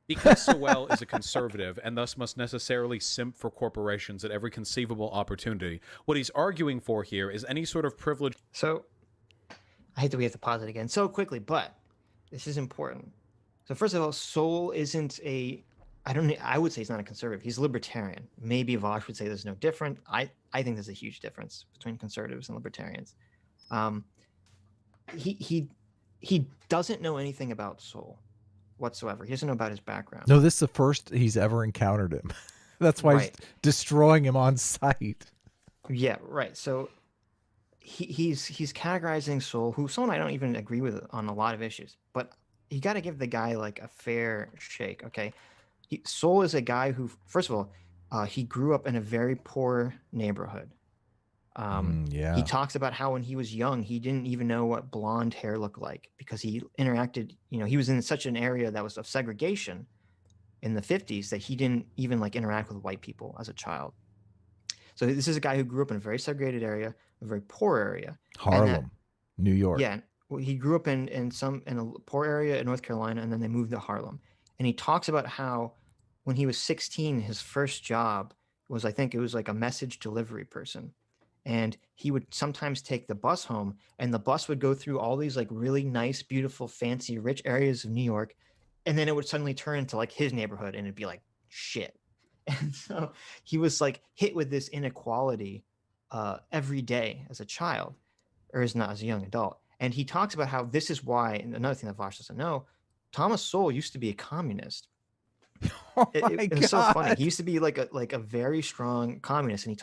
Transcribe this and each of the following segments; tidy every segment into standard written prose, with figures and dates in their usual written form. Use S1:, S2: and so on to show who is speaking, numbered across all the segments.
S1: Because Sowell is a conservative and thus must necessarily simp for corporations at every conceivable opportunity, what he's arguing for here is any sort of privilege.
S2: So, I hate that we have to pause it again so quickly, but this is important. So, first of all, Sowell isn't a. I would say he's not a conservative. He's a libertarian. Maybe Vaush would say there's no different. I think there's a huge difference between conservatives and libertarians. Um, he doesn't know anything about Sowell whatsoever. He doesn't know about his background.
S3: No, this is the first he's ever encountered him. That's why he's destroying him on sight.
S2: Yeah, right. So he's categorizing Sowell, who Sowell and I don't even agree with on a lot of issues, but you got to give the guy like a fair shake, okay? Sowell is a guy who, first of all, he grew up in a very poor neighborhood. He talks about how when he was young, he didn't even know what blonde hair looked like because he interacted, he was in such an area that was of segregation in the 50s that he didn't even like interact with white people as a child. So this is a guy who grew up in a very segregated area, a very poor area.
S3: Harlem, New York.
S2: Yeah. Well, he grew up in a poor area in North Carolina, and then they moved to Harlem. And he talks about how when he was 16, his first job was, I think it was like a message delivery person. And he would sometimes take the bus home, and the bus would go through all these like really nice, beautiful, fancy, rich areas of New York. And then it would suddenly turn into like his neighborhood, and it'd be like shit. And so he was like hit with this inequality every day as a child, or as a young adult. And he talks about how this is why, and another thing that Vaush doesn't know, Thomas Sowell used to be a communist. It was so funny. He used to be like a very strong communist, and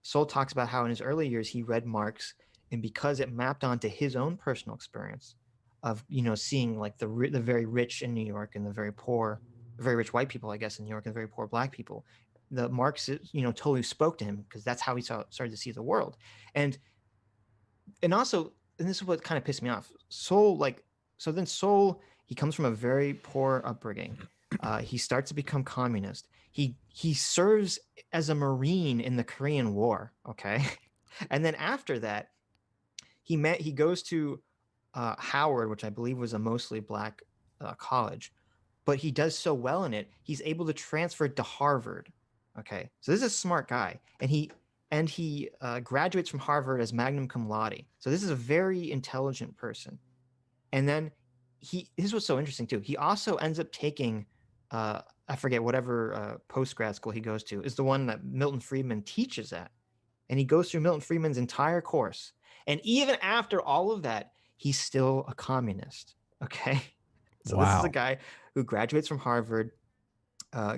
S2: Sowell talks about how in his early years he read Marx, and because it mapped onto his own personal experience of seeing like the very rich in New York and the very poor, very rich white people, I guess, in New York, and very poor black people, the Marx totally spoke to him because that's how he started to see the world. And also, and this is what kind of pissed me off, Sowell, he comes from a very poor upbringing. He starts to become communist. He serves as a Marine in the Korean War, okay? And then after that, he goes to Howard, which I believe was a mostly black college, but he does so well in it, he's able to transfer to Harvard, okay? So this is a smart guy, and he graduates from Harvard as magna cum laude. So this is a very intelligent person. And then this is what's so interesting too. He also ends up taking, I forget whatever post-grad school he goes to, is the one that Milton Friedman teaches at. And he goes through Milton Friedman's entire course. And even after all of that, he's still a communist, okay? So This is a guy who graduates from Harvard,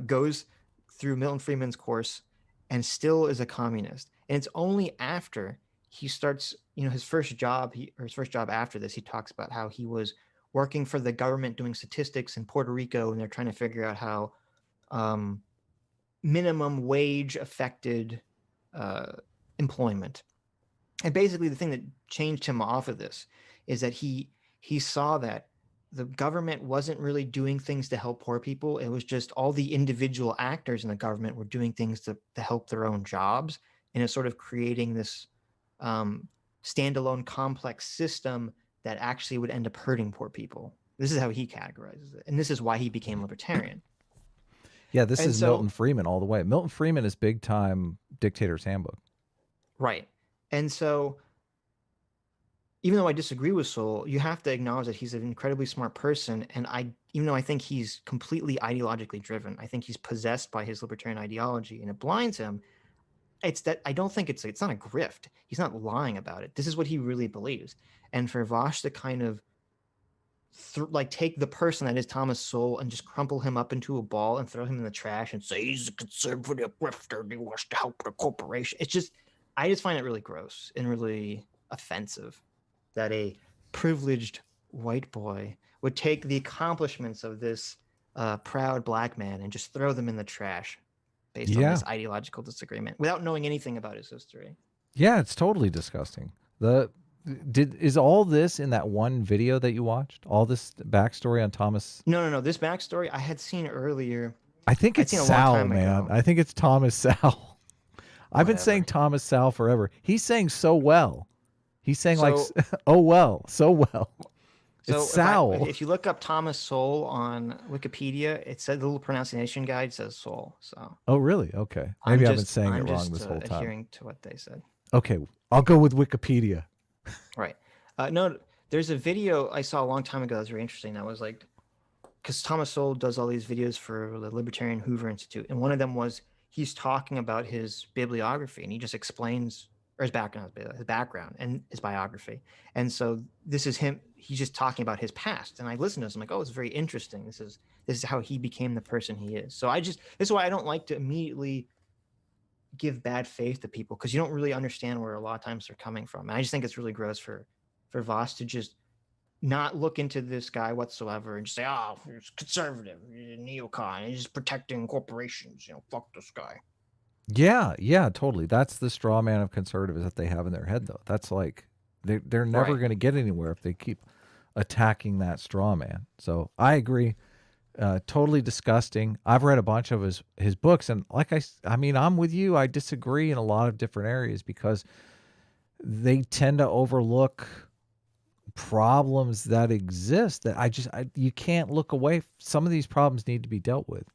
S2: goes through Milton Friedman's course, and still is a communist. And it's only after he starts, his first job after this, he talks about how he was working for the government doing statistics in Puerto Rico, and they're trying to figure out how minimum wage affected employment. And basically the thing that changed him off of this is that he saw that the government wasn't really doing things to help poor people. It was just all the individual actors in the government were doing things to help their own jobs. And it's sort of creating this standalone complex system that actually would end up hurting poor people. This is how he categorizes it. And this is why he became libertarian.
S3: Yeah, this is Milton Friedman all the way. Milton Friedman is big time Dictator's Handbook.
S2: Right. And so even though I disagree with Sowell, you have to acknowledge that he's an incredibly smart person. And even though I think he's completely ideologically driven, I think he's possessed by his libertarian ideology and it blinds him. I don't think it's not a grift. He's not lying about it. This is what he really believes. And for Vaush to kind of take the person that is Thomas Sowell and just crumple him up into a ball and throw him in the trash and say he's a conservative grifter and he wants to help the corporation. I just find it really gross and really offensive that a privileged white boy would take the accomplishments of this proud black man and just throw them in the trash based on this ideological disagreement without knowing anything about his history.
S3: Yeah, it's totally disgusting. Is all this in that one video that you watched? All this backstory on Thomas?
S2: No. This backstory I had seen earlier.
S3: I think it's Sowell, man. I think it's Thomas Sowell. I've been saying Thomas Sowell forever. He's saying so well. He's saying oh well, so well. It's
S2: So
S3: Sowell.
S2: if you look up Thomas Sowell on Wikipedia, it said the little pronunciation guide says Sowell. So
S3: Oh, really? Okay. Maybe I've been saying it
S2: I'm
S3: wrong
S2: just
S3: this whole time.
S2: adhering to what they said.
S3: Okay, I'll go with Wikipedia.
S2: Right. No, there's a video I saw a long time ago that was very interesting. That was like, because Thomas Sowell does all these videos for the Libertarian Hoover Institute, and one of them was he's talking about his bibliography, and he just explains, or his background and his biography. And so this is him. He's just talking about his past, and I listened to this. I'm like, oh, it's very interesting. This is how he became the person he is. So this is why I don't like to immediately give bad faith to people, because you don't really understand where a lot of times they're coming from. And I just think it's really gross for Vaush to just not look into this guy whatsoever and just say, oh, he's conservative, he's a neocon, he's just protecting corporations, fuck this guy.
S3: Yeah, totally. That's the straw man of conservatives that they have in their head, though. That's like they're never
S2: Right.
S3: going to get anywhere if they keep attacking that straw man. So I agree. Totally disgusting. I've read a bunch of his books, and like I mean, I'm with you. I disagree in a lot of different areas because they tend to overlook problems that exist that you can't look away. Some of these problems need to be dealt with.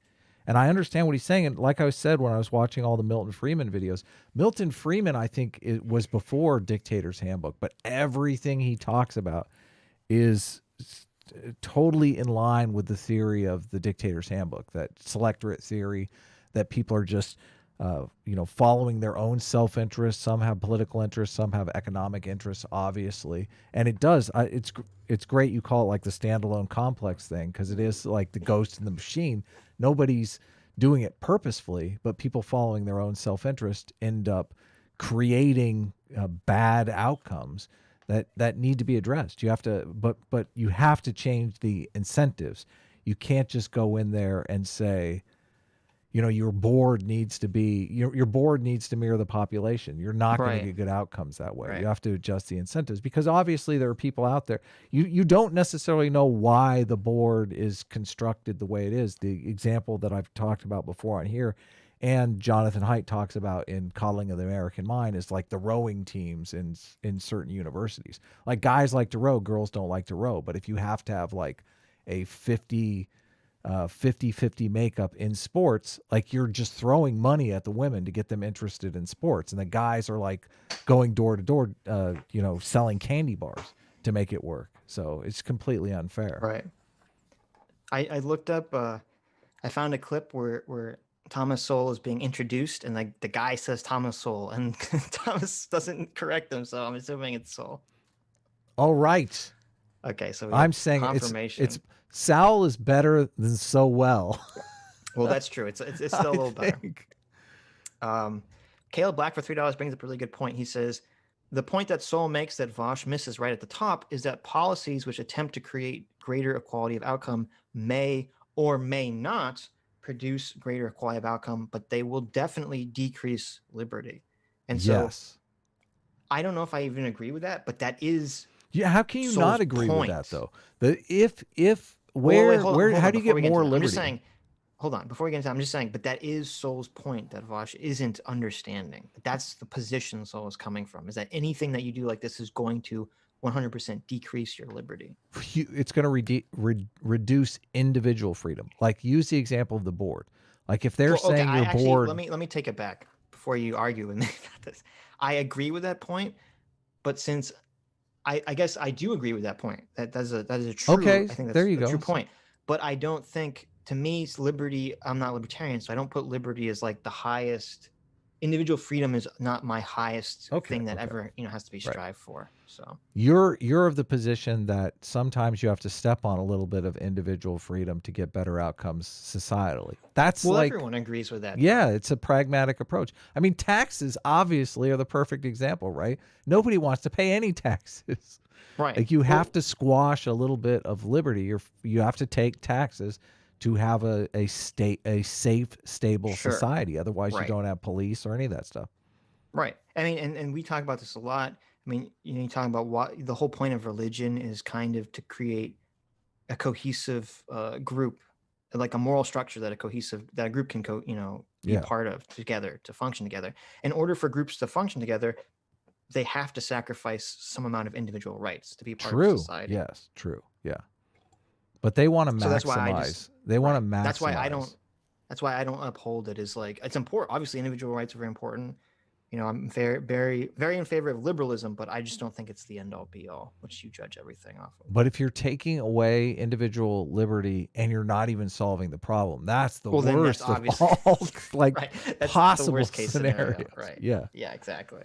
S3: And I understand what he's saying. And like I said, when I was watching all the Milton Friedman videos, Milton Friedman, I think it was before Dictator's Handbook, but everything he talks about is totally in line with the theory of the Dictator's Handbook, that selectorate theory, that people are just, following their own self-interest. Some have political interests, some have economic interests, obviously. And it does. It's great you call it like the standalone complex thing, because it is like the ghost in the machine. Nobody's doing it purposefully, but people following their own self-interest end up creating bad outcomes that need to be addressed. You have to, but you have to change the incentives. You can't just go in there and say, your board needs to be your board needs to mirror the population. You're not going to get good outcomes that way.
S2: Right.
S3: You have to adjust the incentives, because obviously there are people out there. You don't necessarily know why the board is constructed the way it is. The example that I've talked about before on here, and Jonathan Haidt talks about in Coddling of the American Mind, is like the rowing teams in certain universities. Like, guys like to row, girls don't like to row. But if you have to have like a 50-50 makeup in sports, like, you're just throwing money at the women to get them interested in sports, and the guys are like going door to door, selling candy bars to make it work. So it's completely unfair.
S2: Right. I looked up, I found a clip where Thomas Sowell is being introduced, and like the guy says Thomas Sowell, and Thomas doesn't correct him, so I'm assuming it's Sowell.
S3: All right.
S2: Okay, so
S3: I'm saying
S2: confirmation.
S3: it's Sowell is better than Sowell.
S2: Well, that's true. It's still a little better. Caleb Black for $3 brings up a really good point. He says, the point that Sowell makes that Vaush misses right at the top is that policies which attempt to create greater equality of outcome may or may not produce greater equality of outcome, but they will definitely decrease liberty. And so I don't know if I even agree with that, but that is
S3: how can you
S2: Sowell's
S3: not agree
S2: point.
S3: with that, though? How do you get more liberty?
S2: I'm just saying, hold on, before we get into that, I'm just saying, but that is Sowell's point, that Vaush isn't understanding. That's the position Sowell is coming from, is that anything that you do like this is going to 100% decrease your liberty.
S3: It's going to reduce individual freedom. Like, use the example of the board. Like, if they're saying your board...
S2: Let me take it back before you argue with me about this. I agree with that point, but since I guess I do agree with that point. That is a true.
S3: Okay,
S2: I think that's
S3: there you
S2: a
S3: go.
S2: true point. But I don't think, to me, liberty. I'm not libertarian, so I don't put liberty as like the highest. Individual freedom is not my highest thing that ever has to be strived for. So
S3: you're of the position that sometimes you have to step on a little bit of individual freedom to get better outcomes societally. That's
S2: everyone agrees with that.
S3: Yeah, it's a pragmatic approach. I mean, taxes obviously are the perfect example, right? Nobody wants to pay any taxes.
S2: Right.
S3: Like, you have to squash a little bit of liberty. You have to take taxes to have a safe, stable society. Otherwise, you don't have police or any of that stuff.
S2: Right. I mean, and we talk about this a lot. I mean, you talk about what the whole point of religion is, kind of to create a cohesive group, like a moral structure that a group can be part of together, to function together. In order for groups to function together, they have to sacrifice some amount of individual rights to be part
S3: True.
S2: of society.
S3: Yes. True. Yeah. But they want to
S2: So that's why I
S3: maximize.
S2: just
S3: They want to
S2: right.
S3: maximize.
S2: That's why I don't uphold it as like it's important. Obviously, individual rights are very important. You know, I'm very in favor of liberalism, but I just don't think it's the end all be all, which you judge everything off of.
S3: But if you're taking away individual liberty and you're not even solving the problem, that's the worst of all like
S2: right. That's
S3: possible
S2: the worst case scenario.
S3: scenarios.
S2: Right.
S3: Yeah.
S2: Yeah, exactly.